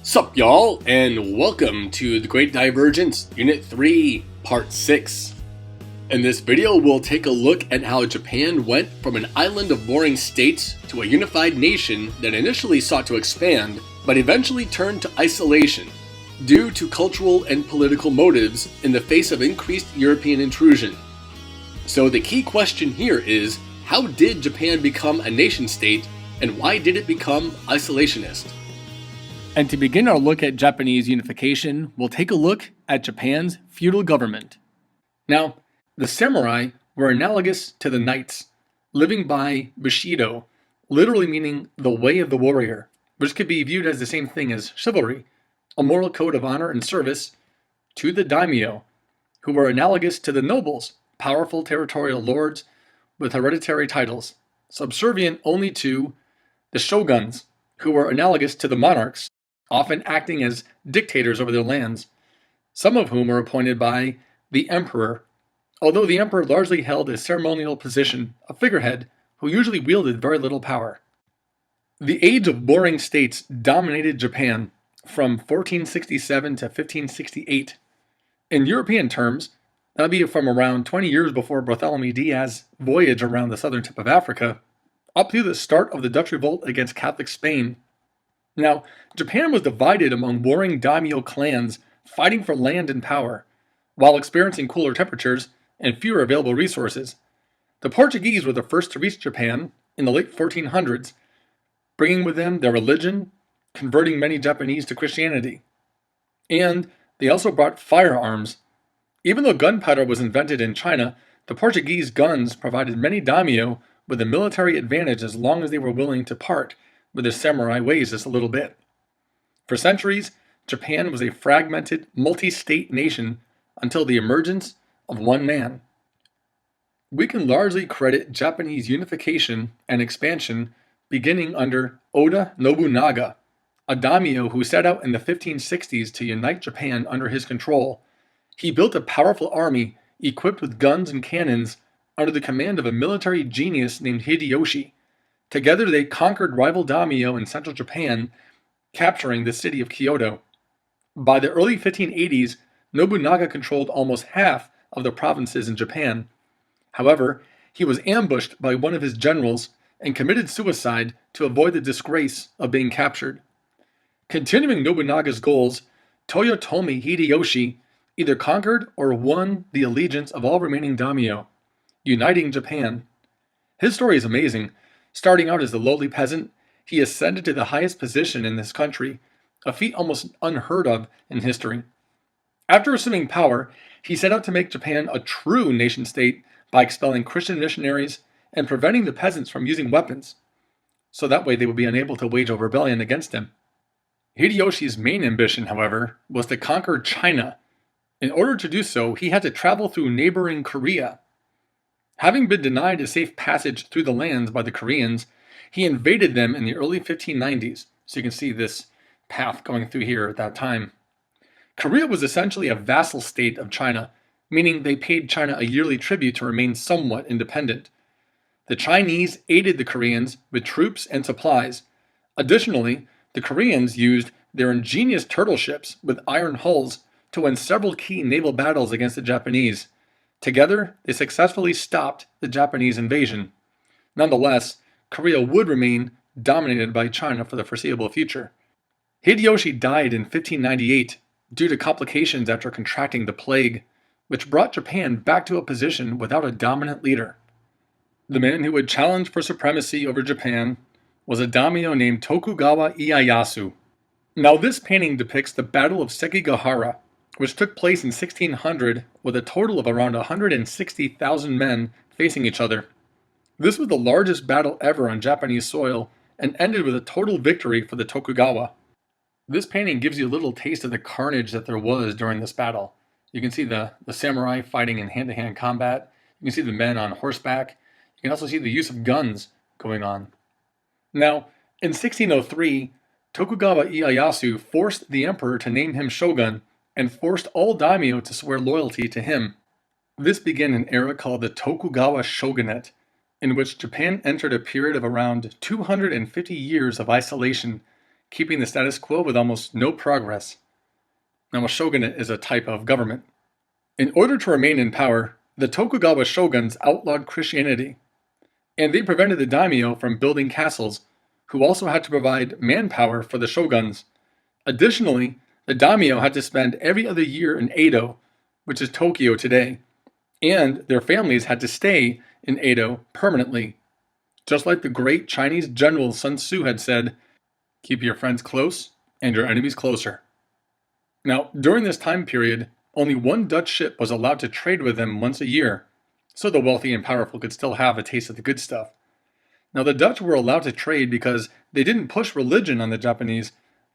Sup y'all, and welcome to the Great Divergence, Unit 3, Part 6. In this video, we'll take a look at how Japan went from an island of warring states to a unified nation that initially sought to expand, but eventually turned to isolation, due to cultural and political motives in the face of increased European intrusion. So the key question here is, how did Japan become a nation-state, and why did it become isolationist? And to begin our look at Japanese unification, we'll take a look at Japan's feudal government. Now, the samurai were analogous to the knights, living by Bushido, literally meaning the way of the warrior, which could be viewed as the same thing as chivalry, a moral code of honor and service, to the daimyo, who were analogous to the nobles, powerful territorial lords with hereditary titles, subservient only to the shoguns, who were analogous to the monarchs, often acting as dictators over their lands, some of whom were appointed by the emperor, although the emperor largely held a ceremonial position, a figurehead, who usually wielded very little power. The age of warring states dominated Japan from 1467 to 1568. In European terms, that would be from around 20 years before Bartholomew Diaz's voyage around the southern tip of Africa, up to the start of the Dutch revolt against Catholic Spain. Now, Japan was divided among warring daimyo clans fighting for land and power, while experiencing cooler temperatures and fewer available resources. The Portuguese were the first to reach Japan in the late 1400s, bringing with them their religion, converting many Japanese to Christianity. And they also brought firearms. Even though gunpowder was invented in China, the Portuguese guns provided many daimyo with a military advantage as long as they were willing to part with their samurai ways just a little bit. For centuries, Japan was a fragmented, multi-state nation until the emergence of one man. We can largely credit Japanese unification and expansion beginning under Oda Nobunaga, a daimyo who set out in the 1560s to unite Japan under his control. He built a powerful army equipped with guns and cannons under the command of a military genius named Hideyoshi. Together they conquered rival daimyo in central Japan, capturing the city of Kyoto. By the early 1580s, Nobunaga controlled almost half of the provinces in Japan. However, he was ambushed by one of his generals and committed suicide to avoid the disgrace of being captured. Continuing Nobunaga's goals, Toyotomi Hideyoshi either conquered or won the allegiance of all remaining daimyo, uniting Japan. His story is amazing. Starting out as a lowly peasant, he ascended to the highest position in this country, a feat almost unheard of in history. After assuming power, he set out to make Japan a true nation-state by expelling Christian missionaries and preventing the peasants from using weapons, so that way they would be unable to wage a rebellion against him. Hideyoshi's main ambition, however, was to conquer China. In order to do so, he had to travel through neighboring Korea. Having been denied a safe passage through the lands by the Koreans, he invaded them in the early 1590s, so you can see this path going through here at that time. Korea was essentially a vassal state of China, meaning they paid China a yearly tribute to remain somewhat independent. The Chinese aided the Koreans with troops and supplies. Additionally, the Koreans used their ingenious turtle ships with iron hulls to win several key naval battles against the Japanese. Together, they successfully stopped the Japanese invasion. Nonetheless, Korea would remain dominated by China for the foreseeable future. Hideyoshi died in 1598 due to complications after contracting the plague, which brought Japan back to a position without a dominant leader. The man who would challenge for supremacy over Japan was a daimyo named Tokugawa Ieyasu. Now this painting depicts the Battle of Sekigahara, which took place in 1600 with a total of around 160,000 men facing each other. This was the largest battle ever on Japanese soil and ended with a total victory for the Tokugawa. This painting gives you a little taste of the carnage that there was during this battle. You can see the samurai fighting in hand-to-hand combat. You can see the men on horseback. You can also see the use of guns going on. Now, in 1603, Tokugawa Ieyasu forced the emperor to name him shogun and forced all daimyo to swear loyalty to him. This began an era called the Tokugawa Shogunate, in which Japan entered a period of around 250 years of isolation, keeping the status quo with almost no progress. Now, a shogunate is a type of government. In order to remain in power, the Tokugawa shoguns outlawed Christianity, and they prevented the daimyo from building castles, who also had to provide manpower for the shoguns. Additionally, the daimyo had to spend every other year in Edo, which is Tokyo today, and their families had to stay in Edo permanently. Just like the great Chinese general Sun Tzu had said, keep your friends close and your enemies closer. Now, during this time period, only one Dutch ship was allowed to trade with them once a year, so the wealthy and powerful could still have a taste of the good stuff. Now, the Dutch were allowed to trade because they didn't push religion on the Japanese,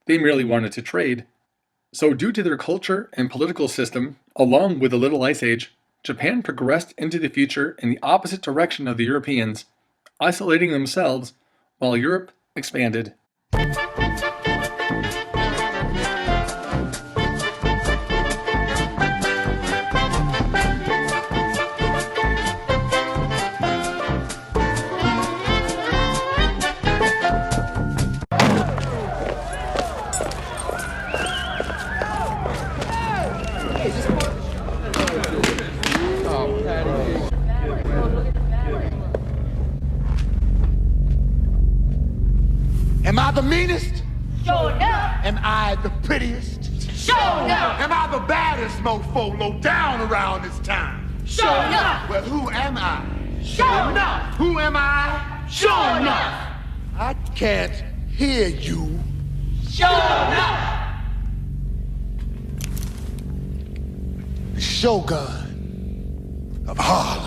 they merely wanted to trade. So due to their culture and political system, along with the Little Ice Age, Japan progressed into the future in the opposite direction of the Europeans, isolating themselves while Europe expanded. Am I the meanest? Sure enough. Am I the prettiest? Sure enough. Am I the baddest mofo low down around this town? Sure enough. Well, who am I? Sure enough. Who am I? Sure enough. I can't hear you. Sure enough. The Shogun of Harlem.